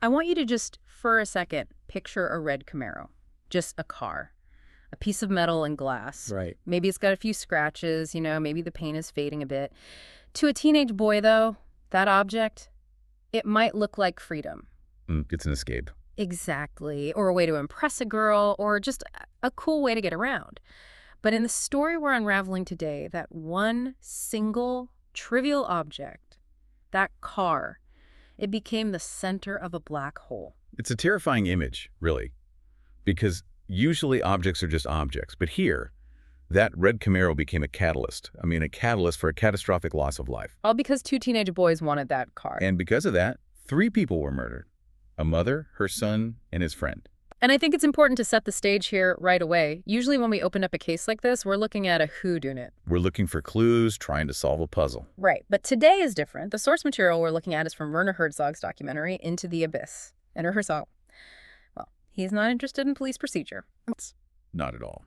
I want you to just, for a second, picture a red Camaro. Just a car. A piece of metal and glass. Right. Maybe it's got a few scratches, maybe the paint is fading a bit. To a teenage boy, though, that object, it might look like freedom. It's an escape. Exactly. Or a way to impress a girl, or just a cool way to get around. But in the story we're unraveling today, that one single trivial object, that car, it became the center of a black hole. It's a terrifying image, really, because usually objects are just objects. But here, that red Camaro became a catalyst. A catalyst for a catastrophic loss of life. All because two teenage boys wanted that car. And because of that, 3 people were murdered. A mother, her son, and his friend. And I think it's important to set the stage here right away. Usually when we open up a case like this, we're looking at a whodunit. We're looking for clues, trying to solve a puzzle. Right. But today is different. The source material we're looking at is from Werner Herzog's documentary, Into the Abyss. And Herzog, well, he's not interested in police procedure. Not at all.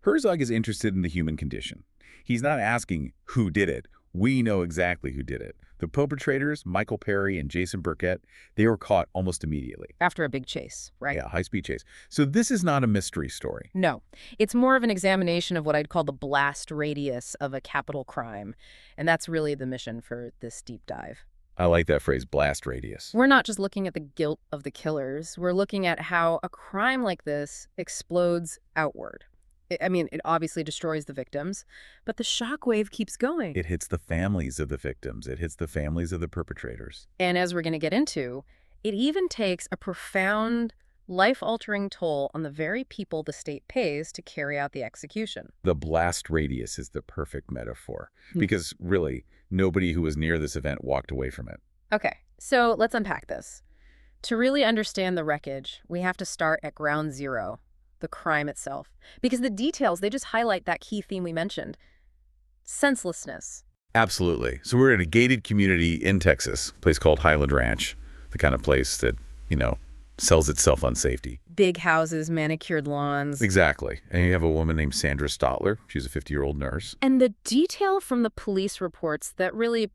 Herzog is interested in the human condition. He's not asking who did it. We know exactly who did it. The perpetrators, Michael Perry and Jason Burkett, they were caught almost immediately. After a big chase, right? Yeah, high-speed chase. So this is not a mystery story. No. It's more of an examination of what I'd call the blast radius of a capital crime. And that's really the mission for this deep dive. I like that phrase, blast radius. We're not just looking at the guilt of the killers. We're looking at how a crime like this explodes outward. It obviously destroys the victims, but the shockwave keeps going. It hits the families of the victims. It hits the families of the perpetrators. And as we're going to get into, it even takes a profound, life-altering toll on the very people the state pays to carry out the execution. The blast radius is the perfect metaphor, because really, nobody who was near this event walked away from it. Okay, so let's unpack this. To really understand the wreckage, we have to start at ground zero. The crime itself. Because the details, they just highlight that key theme we mentioned. Senselessness. Absolutely. So we're in a gated community in Texas, a place called Highland Ranch, the kind of place that, sells itself on safety. Big houses, manicured lawns. Exactly. And you have a woman named Sandra Stotler. She's a 50-year-old nurse. And the detail from the police reports that really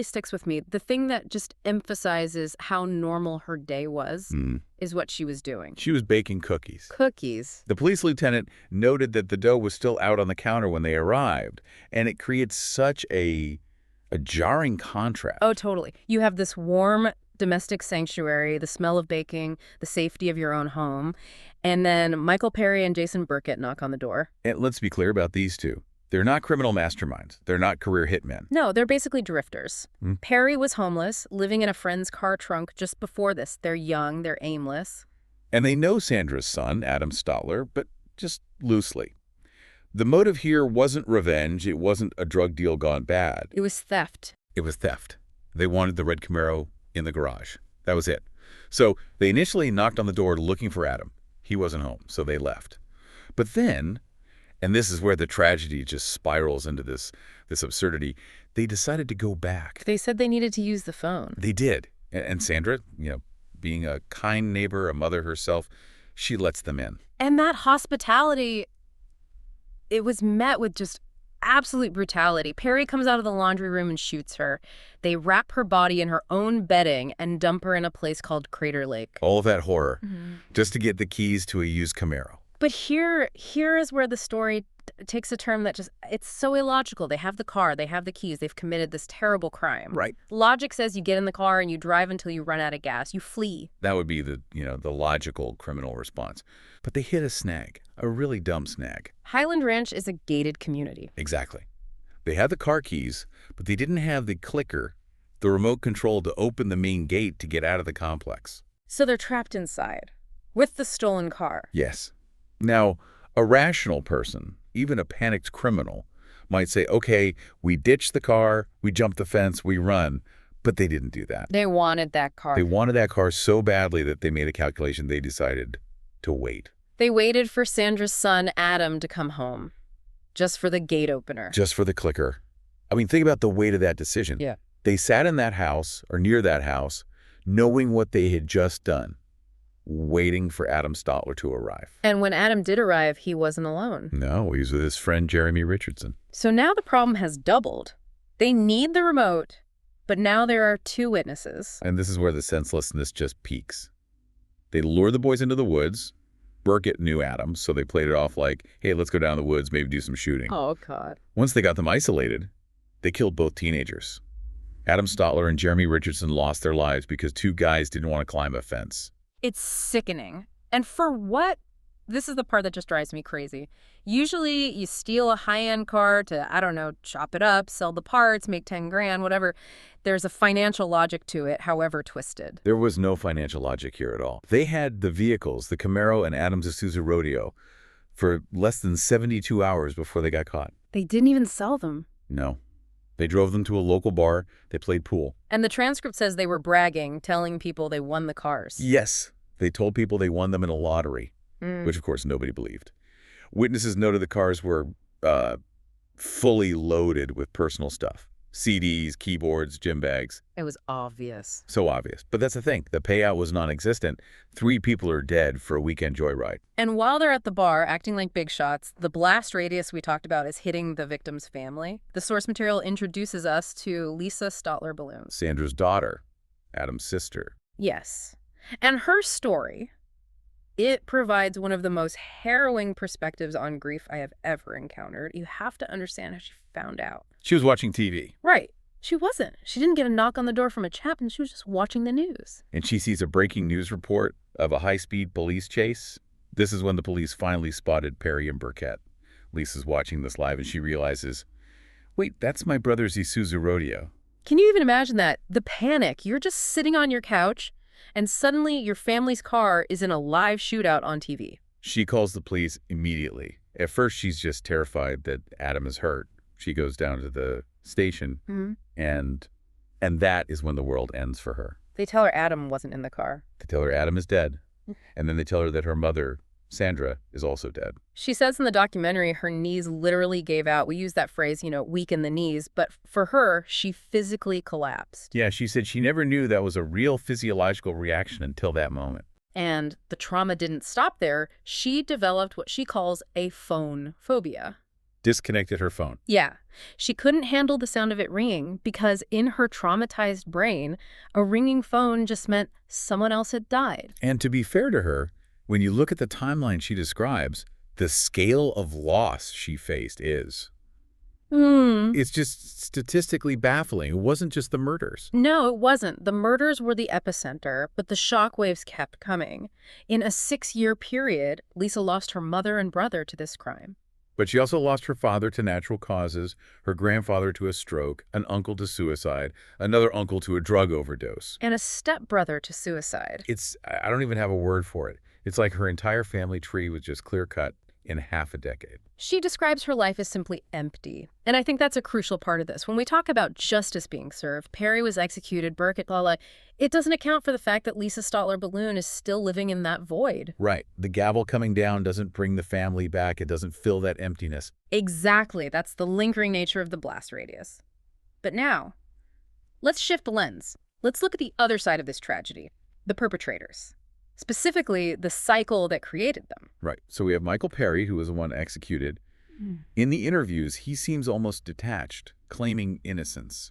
sticks with me, the thing that just emphasizes how normal her day was, is what she was doing. She was baking cookies. Cookies. The police lieutenant noted that the dough was still out on the counter when they arrived, and it creates such a jarring contrast. Oh, totally. You have this warm domestic sanctuary, the smell of baking, the safety of your own home, and then Michael Perry and Jason Burkett knock on the door. And let's be clear about these two. They're not criminal masterminds. They're not career hitmen. No, they're basically drifters. Perry was homeless, living in a friend's car trunk just before this. They're young, they're aimless. And they know Sandra's son, Adam Stotler, but just loosely. The motive here wasn't revenge. It wasn't a drug deal gone bad. It was theft. It was theft. They wanted the red Camaro in the garage. That was it. So they initially knocked on the door looking for Adam. He wasn't home, so they left. But then, and this is where the tragedy just spirals into this absurdity, they decided to go back. They said they needed to use the phone. They did. And Sandra, being a kind neighbor, a mother herself, she lets them in. And that hospitality, it was met with just absolute brutality. Perry comes out of the laundry room and shoots her. They wrap her body in her own bedding and dump her in a place called Crater Lake. All of that horror, just to get the keys to a used Camaro. But here is where the story takes a turn that it's so illogical. They have the car, they have the keys, they've committed this terrible crime. Right. Logic says you get in the car and you drive until you run out of gas. You flee. That would be the logical criminal response. But they hit a snag, a really dumb snag. Highland Ranch is a gated community. Exactly. They had the car keys, but they didn't have the clicker, the remote control to open the main gate to get out of the complex. So they're trapped inside with the stolen car. Yes. Now, a rational person, even a panicked criminal, might say, okay, we ditch the car, we jump the fence, we run. But they didn't do that. They wanted that car. They wanted that car so badly that they made a calculation. They decided to wait. They waited for Sandra's son, Adam, to come home. Just for the gate opener. Just for the clicker. Think about the weight of that decision. Yeah. They sat in that house, or near that house, knowing what they had just done, waiting for Adam Stotler to arrive. And when Adam did arrive, he wasn't alone. No, he was with his friend Jeremy Richardson. So now the problem has doubled. They need the remote, But now there are two witnesses. And this is where the senselessness just peaks. They lure the boys into the woods. Burkett knew Adam, so they played it off like, hey, let's go down the woods, maybe do some shooting. Oh, God. Once they got them isolated, they killed both teenagers. Adam Stotler and Jeremy Richardson lost their lives because two guys didn't want to climb a fence. It's sickening. And for what? This is the part that just drives me crazy. Usually you steal a high-end car to, I don't know, chop it up, sell the parts, make 10 grand, whatever. There's a financial logic to it, however twisted. There was no financial logic here at all. They had the vehicles, the Camaro and Adam's Isuzu Rodeo, for less than 72 hours before they got caught. They didn't even sell them. No. They drove them to a local bar. They played pool. And the transcript says they were bragging, telling people they won the cars. Yes. They told people they won them in a lottery. Which, of course, nobody believed. Witnesses noted the cars were fully loaded with personal stuff. CDs, keyboards, gym bags. It was obvious. So obvious. But that's the thing. The payout was non-existent. 3 people are dead for a weekend joyride. And while they're at the bar, acting like big shots, the blast radius we talked about is hitting the victim's family. The source material introduces us to Lisa Stotler Balloon. Sandra's daughter, Adam's sister. Yes. And her story... it provides one of the most harrowing perspectives on grief I have ever encountered. You have to understand how she found out. She was watching TV. Right. She wasn't. She didn't get a knock on the door from a chaplain. She was just watching the news. And she sees a breaking news report of a high-speed police chase. This is when the police finally spotted Perry and Burkett. Lisa's watching this live and she realizes, wait, that's my brother's Isuzu Rodeo. Can you even imagine that? The panic. You're just sitting on your couch and suddenly your family's car is in a live shootout on TV. She calls the police immediately. At first, she's just terrified that Adam is hurt. She goes down to the station, and that is when the world ends for her. They tell her Adam wasn't in the car. They tell her Adam is dead, and then they tell her that her mother, Sandra, is also dead. She says in the documentary her knees literally gave out. We use that phrase, weak in the knees. But for her, she physically collapsed. Yeah, she said she never knew that was a real physiological reaction until that moment. And the trauma didn't stop there. She developed what she calls a phone phobia. Disconnected her phone. Yeah. She couldn't handle the sound of it ringing because in her traumatized brain, a ringing phone just meant someone else had died. And to be fair to her, when you look at the timeline she describes, the scale of loss she faced is. It's just statistically baffling. It wasn't just the murders. No, it wasn't. The murders were the epicenter, but the shockwaves kept coming. In a 6-year period, Lisa lost her mother and brother to this crime. But she also lost her father to natural causes, her grandfather to a stroke, an uncle to suicide, another uncle to a drug overdose. And a stepbrother to suicide. I don't even have a word for it. It's like her entire family tree was just clear-cut in half a decade. She describes her life as simply empty. And I think that's a crucial part of this. When we talk about justice being served, Perry was executed, Burkett, blah, blah, it doesn't account for the fact that Lisa Stotler Balloon is still living in that void. Right. The gavel coming down doesn't bring the family back. It doesn't fill that emptiness. Exactly. That's the lingering nature of the blast radius. But now, let's shift the lens. Let's look at the other side of this tragedy, the perpetrators. Specifically, the cycle that created them. Right. So we have Michael Perry, who was the one executed. In the interviews, he seems almost detached, claiming innocence,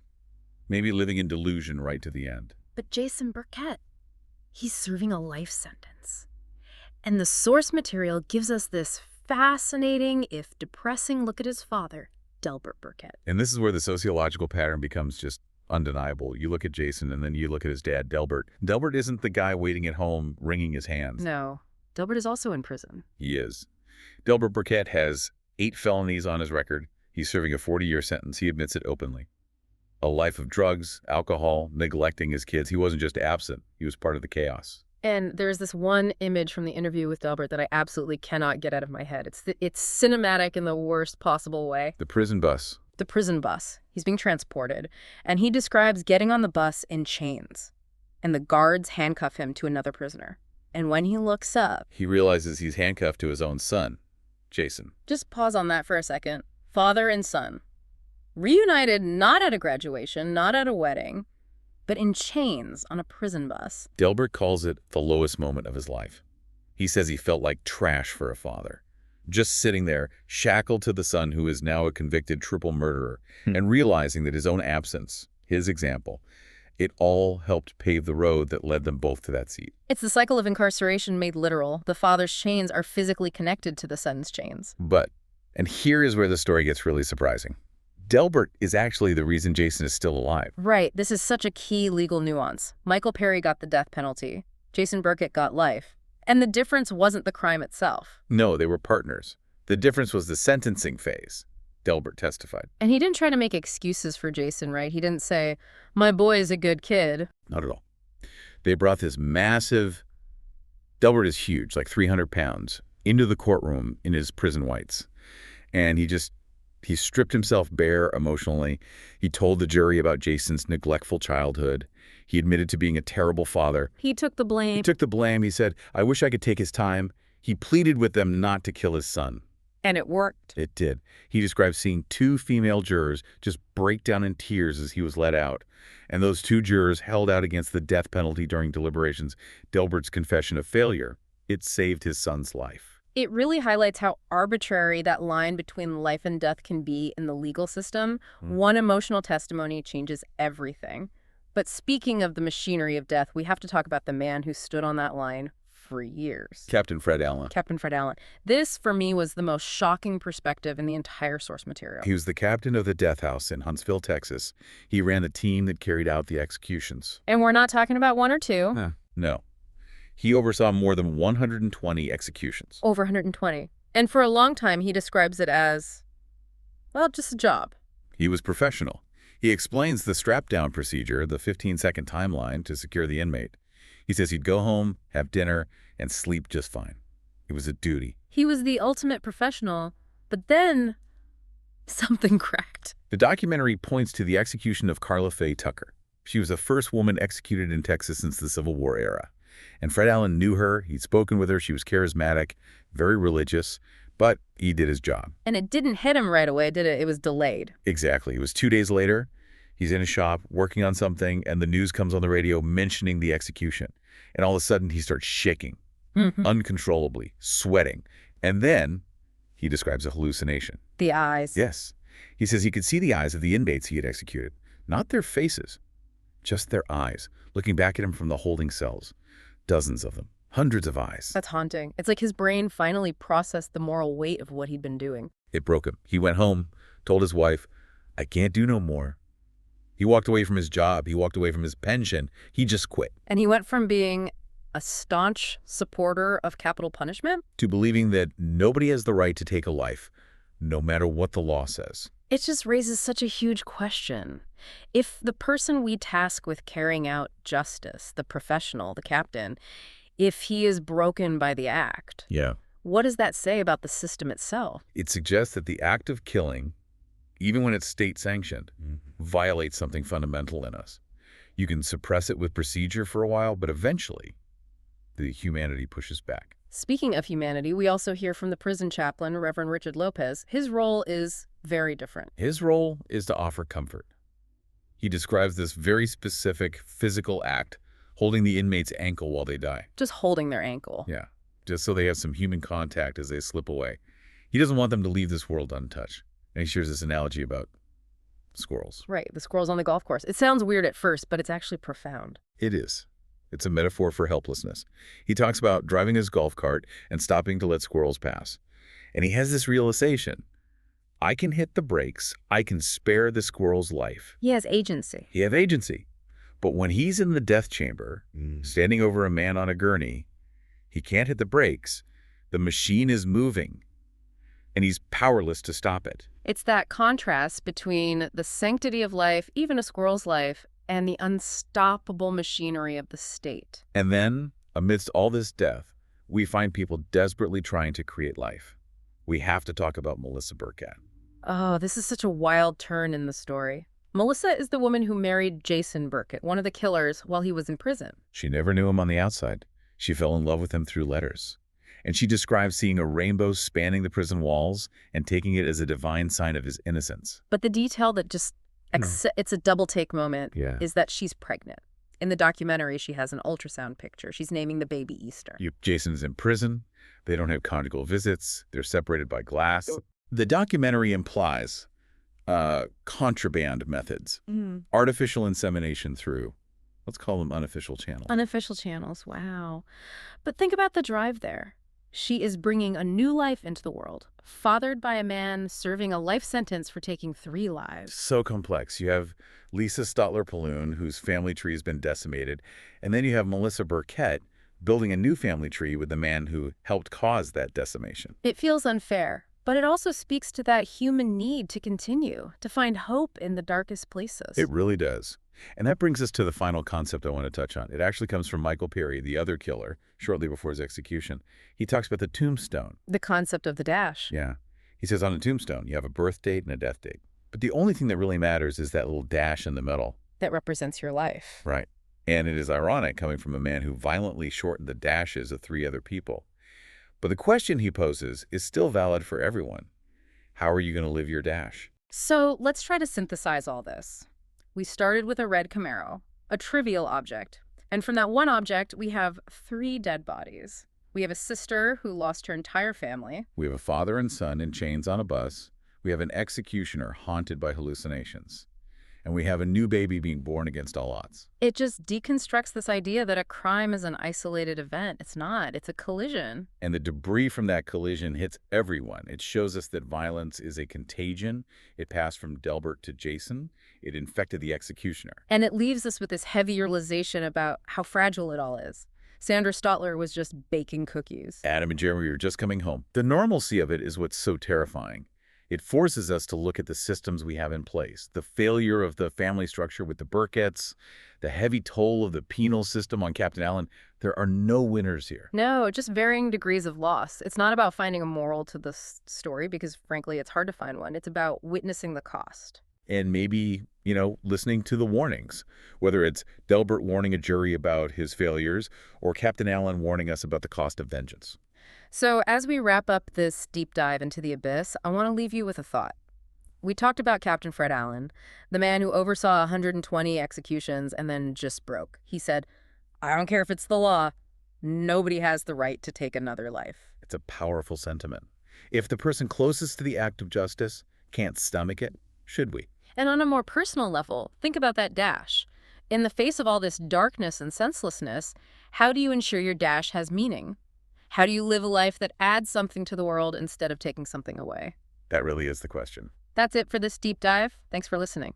maybe living in delusion right to the end. But Jason Burkett, he's serving a life sentence. And the source material gives us this fascinating, if depressing, look at his father, Delbert Burkett. And this is where the sociological pattern becomes just undeniable. You look at Jason and then you look at his dad, Delbert. Delbert isn't the guy waiting at home wringing his hands. No, Delbert is also in prison. He is. Delbert Burkett has 8 felonies on his record. He's serving a 40-year sentence. He admits it openly. A life of drugs, alcohol, neglecting his kids. He wasn't just absent. He was part of the chaos. And there's this one image from the interview with Delbert that I absolutely cannot get out of my head. It's cinematic in the worst possible way. The prison bus. The prison bus. He's being transported, and he describes getting on the bus in chains, and the guards handcuff him to another prisoner. And when he looks up, he realizes he's handcuffed to his own son, Jason. Just pause on that for a second. Father and son. Reunited not at a graduation, not at a wedding, but in chains on a prison bus. Delbert calls it the lowest moment of his life. He says he felt like trash for a father. Just sitting there, shackled to the son who is now a convicted triple murderer, and realizing that his own absence his example. It all helped pave the road that led them both to that seat. It's the cycle of incarceration made literal. The father's chains are physically connected to the son's chains. But, and here is where the story gets really surprising, Delbert is actually the reason Jason is still alive. Right, this is such a key legal nuance. Michael Perry got the death penalty. Jason Burkett got life. And the difference wasn't the crime itself. No, they were partners. The difference was the sentencing phase, Delbert testified. And he didn't try to make excuses for Jason, right? He didn't say, my boy is a good kid. Not at all. They brought this massive, Delbert is huge, like 300 pounds, into the courtroom in his prison whites. And he stripped himself bare emotionally. He told the jury about Jason's neglectful childhood. He admitted to being a terrible father. He took the blame. He took the blame. He said, I wish I could take his time. He pleaded with them not to kill his son. And it worked. It did. He described seeing 2 female jurors just break down in tears as he was let out. And those 2 jurors held out against the death penalty during deliberations. Delbert's confession of failure, it saved his son's life. It really highlights how arbitrary that line between life and death can be in the legal system. One emotional testimony changes everything. But speaking of the machinery of death, we have to talk about the man who stood on that line for years. Captain Fred Allen. Captain Fred Allen. This, for me, was the most shocking perspective in the entire source material. He was the captain of the death house in Huntsville, Texas. He ran the team that carried out the executions. And we're not talking about 1 or 2. No. He oversaw more than 120 executions. Over 120. And for a long time, he describes it as, well, just a job. He was professional. He explains the strap-down procedure, the 15-second timeline to secure the inmate. He says he'd go home, have dinner, and sleep just fine. It was a duty. He was the ultimate professional, but then something cracked. The documentary points to the execution of Carla Faye Tucker. She was the first woman executed in Texas since the Civil War era. And Fred Allen knew her. He'd spoken with her. She was charismatic, very religious, but he did his job. And it didn't hit him right away, did it? It was delayed. Exactly. It was 2 days later. He's in his shop working on something, and the news comes on the radio mentioning the execution. And all of a sudden, he starts shaking, uncontrollably, sweating. And then he describes a hallucination. The eyes. Yes. He says he could see the eyes of the inmates he had executed, not their faces, just their eyes, looking back at him from the holding cells. Dozens of them, hundreds of eyes. That's haunting. It's like his brain finally processed the moral weight of what he'd been doing. It broke him. He went home, told his wife, I can't do no more. He walked away from his job. He walked away from his pension. He just quit. And he went from being a staunch supporter of capital punishment to believing that nobody has the right to take a life, no matter what the law says. It just raises such a huge question. If the person we task with carrying out justice, the professional, the captain, if he is broken by the act, what does that say about the system itself? It suggests that the act of killing, even when it's state-sanctioned, violates something fundamental in us. You can suppress it with procedure for a while, but eventually the humanity pushes back. Speaking of humanity, we also hear from the prison chaplain, Reverend Richard Lopez. His role is very different. His role is to offer comfort. He describes this very specific physical act, holding the inmate's ankle while they die. Just holding their ankle. Yeah, just so they have some human contact as they slip away. He doesn't want them to leave this world untouched. And he shares this analogy about squirrels. Right, the squirrels on the golf course. It sounds weird at first, but it's actually profound. It is. It's a metaphor for helplessness. He talks about driving his golf cart and stopping to let squirrels pass. And he has this realization. I can hit the brakes. I can spare the squirrel's life. He has agency. He has agency. But when he's in the death chamber, standing over a man on a gurney, he can't hit the brakes. The machine is moving, and he's powerless to stop it. It's that contrast between the sanctity of life, even a squirrel's life, and the unstoppable machinery of the state. And then, amidst all this death, we find people desperately trying to create life. We have to talk about Melissa Burkett. Oh, this is such a wild turn in the story. Melissa is the woman who married Jason Burkett, one of the killers, while he was in prison. She never knew him on the outside. She fell in love with him through letters. And she describes seeing a rainbow spanning the prison walls and taking it as a divine sign of his innocence. But the detail that just, it's a double take moment, is that she's pregnant. In the documentary, she has an ultrasound picture. She's naming the baby Easter. Jason is in prison. They don't have conjugal visits. They're separated by glass. The documentary implies contraband methods, Mm. artificial insemination through, let's call them unofficial channels. Unofficial channels, wow. But think about the drive there. She is bringing a new life into the world, fathered by a man serving a life sentence for taking 3 lives. So complex. You have Lisa Stotler-Paloon, whose family tree has been decimated, and then you have Melissa Burkett building a new family tree with the man who helped cause that decimation. It feels unfair, but it also speaks to that human need to continue, to find hope in the darkest places. It really does. And that brings us to the final concept I want to touch on. It actually comes from Michael Perry, the other killer, shortly before his execution. He talks about the tombstone. The concept of the dash. Yeah. He says on a tombstone, you have a birth date and a death date. But the only thing that really matters is that little dash in the middle. That represents your life. Right. And it is ironic coming from a man who violently shortened the dashes of 3 other people. But the question he poses is still valid for everyone. How are you going to live your dash? So let's try to synthesize all this. We started with a red Camaro, a trivial object. And from that one object, we have 3 dead bodies. We have a sister who lost her entire family. We have a father and son in chains on a bus. We have an executioner haunted by hallucinations. And we have a new baby being born against all odds. It just deconstructs this idea that a crime is an isolated event. It's not. It's a collision. And the debris from that collision hits everyone. It shows us that violence is a contagion. It passed from Delbert to Jason. It infected the executioner. And it leaves us with this heavy realization about how fragile it all is. Sandra Stotler was just baking cookies. Adam and Jeremy are just coming home. The normalcy of it is what's so terrifying. It forces us to look at the systems we have in place, the failure of the family structure with the Burketts, the heavy toll of the penal system on Captain Allen. There are no winners here. No, just varying degrees of loss. It's not about finding a moral to this story because, frankly, it's hard to find one. It's about witnessing the cost. And maybe, listening to the warnings, whether it's Delbert warning a jury about his failures or Captain Allen warning us about the cost of vengeance. So as we wrap up this deep dive into the abyss, I want to leave you with a thought. We talked about Captain Fred Allen, the man who oversaw 120 executions and then just broke. He said, "I don't care if it's the law. Nobody has the right to take another life." It's a powerful sentiment. If the person closest to the act of justice can't stomach it, should we? And on a more personal level, think about that dash. In the face of all this darkness and senselessness, how do you ensure your dash has meaning? How do you live a life that adds something to the world instead of taking something away? That really is the question. That's it for this deep dive. Thanks for listening.